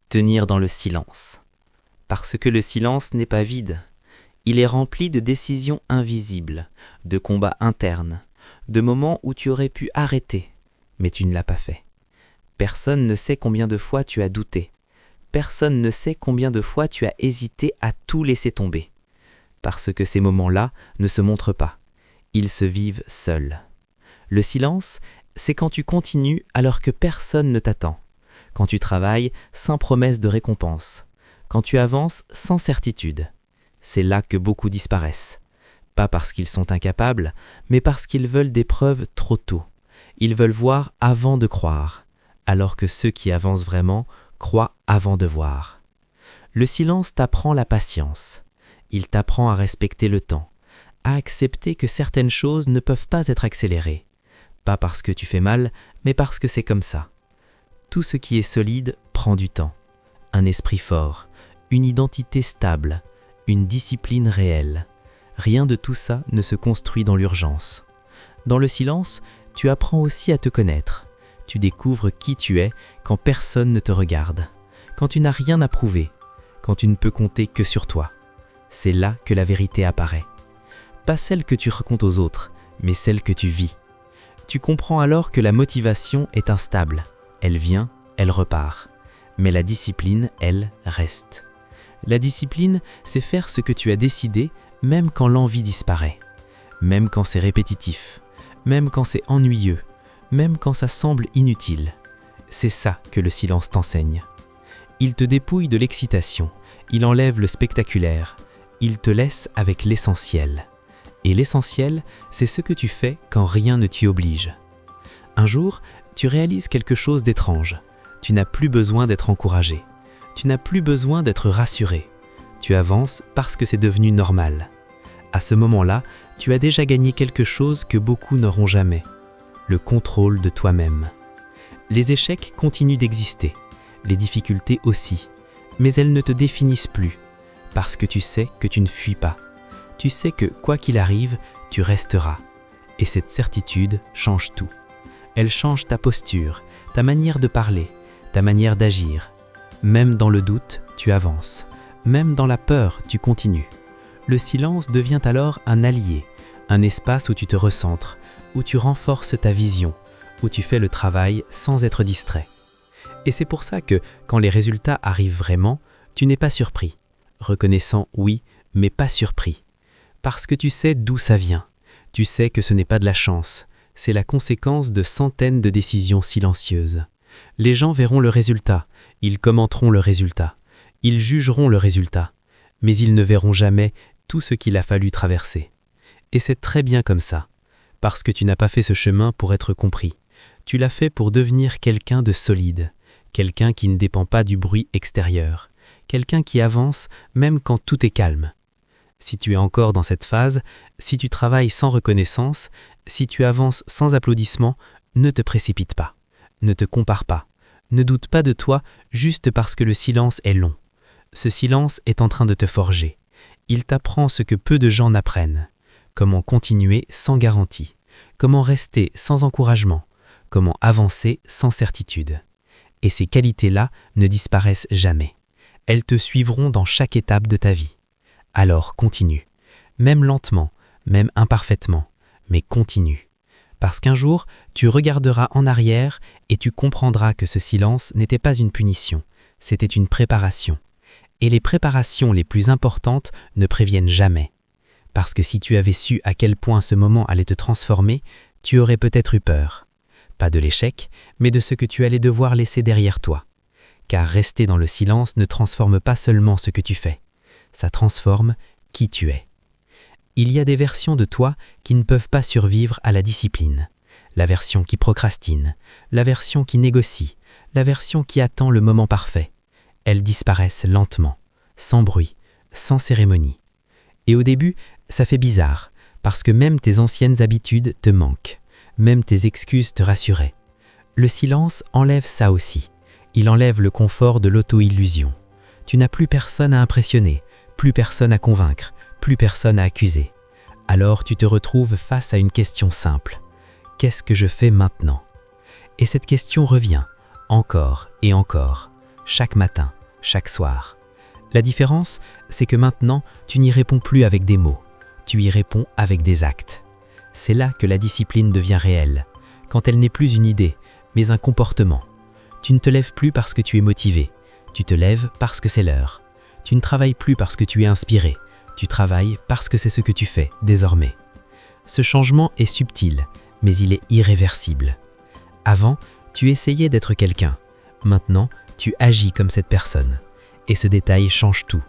tenir dans le silence. Parce que le silence n'est pas vide. Il est rempli de décisions invisibles, de combats internes, de moments où tu aurais pu arrêter, mais tu ne l'as pas fait. Personne ne sait combien de fois tu as douté. Personne ne sait combien de fois tu as hésité à tout laisser tomber. Parce que ces moments-là ne se montrent pas. Ils se vivent seuls. Le silence, c'est quand tu continues alors que personne ne t'attend. Quand tu travailles sans promesse de récompense. Quand tu avances sans certitude. C'est là que beaucoup disparaissent. Pas parce qu'ils sont incapables, mais parce qu'ils veulent des preuves trop tôt. Ils veulent voir avant de croire, alors que ceux qui avancent vraiment croient avant de voir. Le silence t'apprend la patience. Il t'apprend à respecter le temps, à accepter que certaines choses ne peuvent pas être accélérées. Pas parce que tu fais mal, mais parce que c'est comme ça. Tout ce qui est solide prend du temps. Un esprit fort, une identité stable, une discipline réelle. Rien de tout ça ne se construit dans l'urgence. Dans le silence, tu apprends aussi à te connaître. Tu découvres qui tu es quand personne ne te regarde, quand tu n'as rien à prouver, quand tu ne peux compter que sur toi. C'est là que la vérité apparaît. Pas celle que tu racontes aux autres, mais celle que tu vis. Tu comprends alors que la motivation est instable. Elle vient, elle repart. Mais la discipline, elle, reste. La discipline, c'est faire ce que tu as décidé, même quand l'envie disparaît. Même quand c'est répétitif. Même quand c'est ennuyeux. Même quand ça semble inutile. C'est ça que le silence t'enseigne. Il te dépouille de l'excitation. Il enlève le spectaculaire. Il te laisse avec l'essentiel. Et l'essentiel, c'est ce que tu fais quand rien ne t'y oblige. Un jour, tu réalises quelque chose d'étrange. Tu n'as plus besoin d'être encouragé. Tu n'as plus besoin d'être rassuré. Tu avances parce que c'est devenu normal. À ce moment-là, tu as déjà gagné quelque chose que beaucoup n'auront jamais. Le contrôle de toi-même. Les échecs continuent d'exister. Les difficultés aussi. Mais elles ne te définissent plus. Parce que tu sais que tu ne fuis pas. Tu sais que, quoi qu'il arrive, tu resteras. Et cette certitude change tout. Elle change ta posture, ta manière de parler, ta manière d'agir. Même dans le doute, tu avances. Même dans la peur, tu continues. Le silence devient alors un allié, un espace où tu te recentres, où tu renforces ta vision, où tu fais le travail sans être distrait. Et c'est pour ça que, quand les résultats arrivent vraiment, tu n'es pas surpris. Reconnaissant, oui, mais pas surpris. Parce que tu sais d'où ça vient. Tu sais que ce n'est pas de la chance. C'est la conséquence de centaines de décisions silencieuses. Les gens verront le résultat. Ils commenteront le résultat. Ils jugeront le résultat. Mais ils ne verront jamais tout ce qu'il a fallu traverser. Et c'est très bien comme ça. Parce que tu n'as pas fait ce chemin pour être compris. Tu l'as fait pour devenir quelqu'un de solide. Quelqu'un qui ne dépend pas du bruit extérieur. Quelqu'un qui avance même quand tout est calme. Si tu es encore dans cette phase, si tu travailles sans reconnaissance, si tu avances sans applaudissements, ne te précipite pas. Ne te compare pas. Ne doute pas de toi juste parce que le silence est long. Ce silence est en train de te forger. Il t'apprend ce que peu de gens n'apprennent. Comment continuer sans garantie. Comment rester sans encouragement. Comment avancer sans certitude. Et ces qualités-là ne disparaissent jamais. Elles te suivront dans chaque étape de ta vie. Alors continue, même lentement, même imparfaitement, mais continue. Parce qu'un jour, tu regarderas en arrière et tu comprendras que ce silence n'était pas une punition, c'était une préparation. Et les préparations les plus importantes ne préviennent jamais. Parce que si tu avais su à quel point ce moment allait te transformer, tu aurais peut-être eu peur. Pas de l'échec, mais de ce que tu allais devoir laisser derrière toi. Car rester dans le silence ne transforme pas seulement ce que tu fais. Ça transforme qui tu es. Il y a des versions de toi qui ne peuvent pas survivre à la discipline. La version qui procrastine, la version qui négocie, la version qui attend le moment parfait. Elles disparaissent lentement, sans bruit, sans cérémonie. Et au début, ça fait bizarre, parce que même tes anciennes habitudes te manquent, même tes excuses te rassuraient. Le silence enlève ça aussi. Il enlève le confort de l'auto-illusion. Tu n'as plus personne à impressionner, plus personne à convaincre, plus personne à accuser. Alors tu te retrouves face à une question simple. Qu'est-ce que je fais maintenant ? Et cette question revient, encore et encore, chaque matin, chaque soir. La différence, c'est que maintenant, tu n'y réponds plus avec des mots, tu y réponds avec des actes. C'est là que la discipline devient réelle, quand elle n'est plus une idée, mais un comportement. Tu ne te lèves plus parce que tu es motivé, tu te lèves parce que c'est l'heure. Tu ne travailles plus parce que tu es inspiré, tu travailles parce que c'est ce que tu fais désormais. Ce changement est subtil, mais il est irréversible. Avant, tu essayais d'être quelqu'un. Maintenant, tu agis comme cette personne. Et ce détail change tout.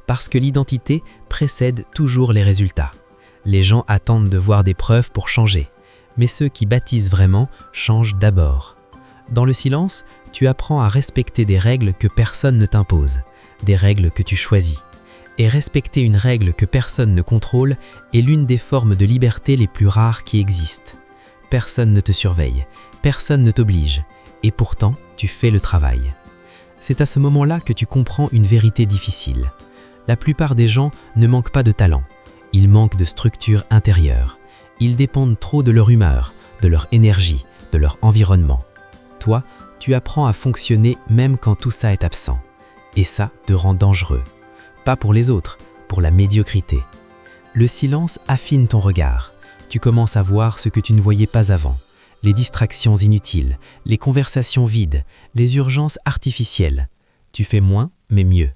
Parce que l'identité précède toujours les résultats. Les gens attendent de voir des preuves pour changer. Mais ceux qui bâtissent vraiment changent d'abord. Dans le silence, tu apprends à respecter des règles que personne ne t'impose, des règles que tu choisis. Et respecter une règle que personne ne contrôle est l'une des formes de liberté les plus rares qui existent. Personne ne te surveille, personne ne t'oblige, et pourtant, tu fais le travail. C'est à ce moment-là que tu comprends une vérité difficile. La plupart des gens ne manquent pas de talent, ils manquent de structure intérieure. Ils dépendent trop de leur humeur, de leur énergie, de leur environnement. Toi, tu apprends à fonctionner même quand tout ça est absent. Et ça te rend dangereux. Pas pour les autres, pour la médiocrité. Le silence affine ton regard. Tu commences à voir ce que tu ne voyais pas avant. Les distractions inutiles, les conversations vides, les urgences artificielles. Tu fais moins, mais mieux.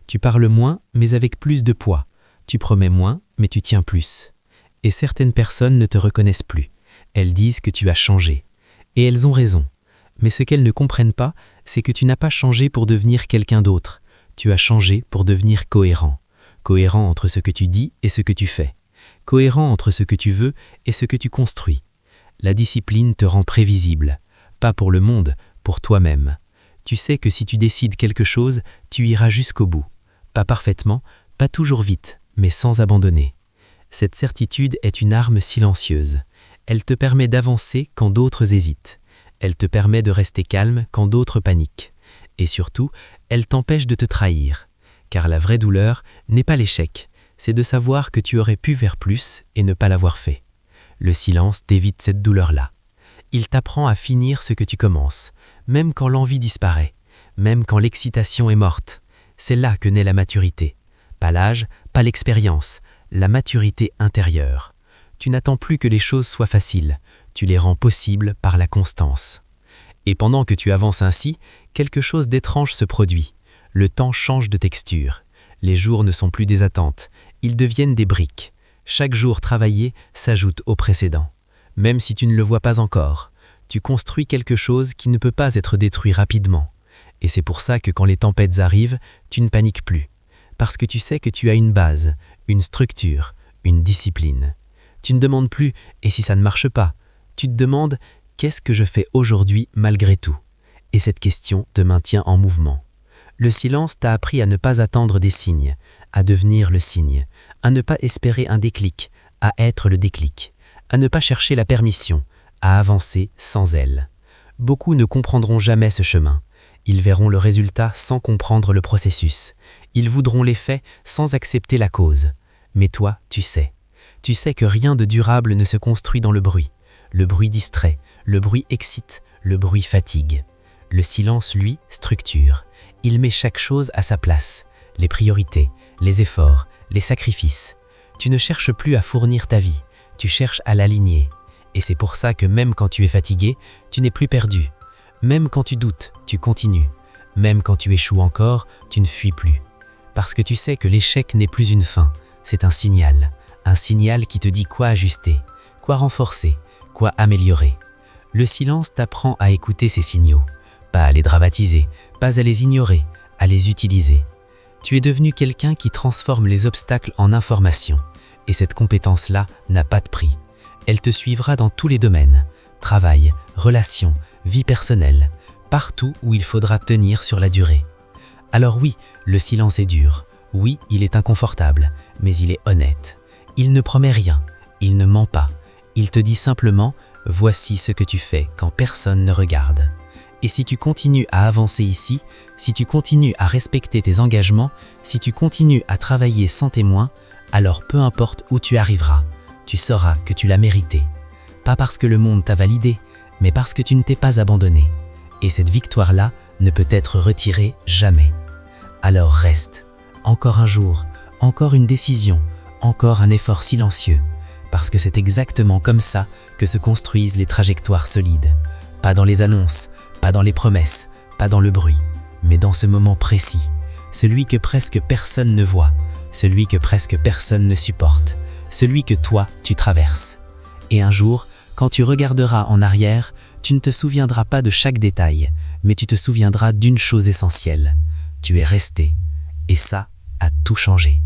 Tu parles moins, mais avec plus de poids. Tu promets moins, mais tu tiens plus. Et certaines personnes ne te reconnaissent plus. Elles disent que tu as changé. Et elles ont raison. Mais ce qu'elles ne comprennent pas, c'est que tu n'as pas changé pour devenir quelqu'un d'autre. Tu as changé pour devenir cohérent. Cohérent entre ce que tu dis et ce que tu fais. Cohérent entre ce que tu veux et ce que tu construis. La discipline te rend prévisible. Pas pour le monde, pour toi-même. Tu sais que si tu décides quelque chose, tu iras jusqu'au bout. Pas parfaitement, pas toujours vite, mais sans abandonner. Cette certitude est une arme silencieuse. Elle te permet d'avancer quand d'autres hésitent. Elle te permet de rester calme quand d'autres paniquent. Et surtout, elle t'empêche de te trahir. Car la vraie douleur n'est pas l'échec, c'est de savoir que tu aurais pu faire plus et ne pas l'avoir fait. Le silence t'évite cette douleur-là. Il t'apprend à finir ce que tu commences, même quand l'envie disparaît, même quand l'excitation est morte. C'est là que naît la maturité. Pas l'âge, pas l'expérience, la maturité intérieure. Tu n'attends plus que les choses soient faciles, tu les rends possibles par la constance. Et pendant que tu avances ainsi, quelque chose d'étrange se produit. Le temps change de texture. Les jours ne sont plus des attentes, ils deviennent des briques. Chaque jour travaillé s'ajoute au précédent. Même si tu ne le vois pas encore, tu construis quelque chose qui ne peut pas être détruit rapidement. Et c'est pour ça que quand les tempêtes arrivent, tu ne paniques plus. Parce que tu sais que tu as une base, une structure, une discipline. Tu ne demandes plus « et si ça ne marche pas ?» Tu te demandes « qu'est-ce que je fais aujourd'hui malgré tout ?» Et cette question te maintient en mouvement. Le silence t'a appris à ne pas attendre des signes, à devenir le signe, à ne pas espérer un déclic, à être le déclic, à ne pas chercher la permission, à avancer sans elle. Beaucoup ne comprendront jamais ce chemin. Ils verront le résultat sans comprendre le processus. Ils voudront l'effet sans accepter la cause. Mais toi, tu sais. Tu sais que rien de durable ne se construit dans le bruit. Le bruit distrait, le bruit excite, le bruit fatigue. Le silence, lui, structure. Il met chaque chose à sa place. Les priorités, les efforts, les sacrifices. Tu ne cherches plus à fournir ta vie, tu cherches à l'aligner. Et c'est pour ça que même quand tu es fatigué, tu n'es plus perdu. Même quand tu doutes, tu continues. Même quand tu échoues encore, tu ne fuis plus. Parce que tu sais que l'échec n'est plus une fin, c'est un signal. Un signal qui te dit quoi ajuster, quoi renforcer, quoi améliorer. Le silence t'apprend à écouter ces signaux, pas à les dramatiser, pas à les ignorer, à les utiliser. Tu es devenu quelqu'un qui transforme les obstacles en informations. Et cette compétence-là n'a pas de prix. Elle te suivra dans tous les domaines, travail, relations, vie personnelle, partout où il faudra tenir sur la durée. Alors oui, le silence est dur, oui, il est inconfortable, mais il est honnête. Il ne promet rien, il ne ment pas, il te dit simplement « voici ce que tu fais quand personne ne regarde ». Et si tu continues à avancer ici, si tu continues à respecter tes engagements, si tu continues à travailler sans témoin, alors peu importe où tu arriveras, tu sauras que tu l'as mérité. Pas parce que le monde t'a validé, mais parce que tu ne t'es pas abandonné. Et cette victoire-là ne peut être retirée jamais. Alors reste. Encore un jour, encore une décision, encore un effort silencieux. Parce que c'est exactement comme ça que se construisent les trajectoires solides. Pas dans les annonces, pas dans les promesses, pas dans le bruit, mais dans ce moment précis. Celui que presque personne ne voit, celui que presque personne ne supporte, celui que toi, tu traverses. Et un jour, quand tu regarderas en arrière, tu ne te souviendras pas de chaque détail, mais tu te souviendras d'une chose essentielle. Tu es resté, et ça a tout changé.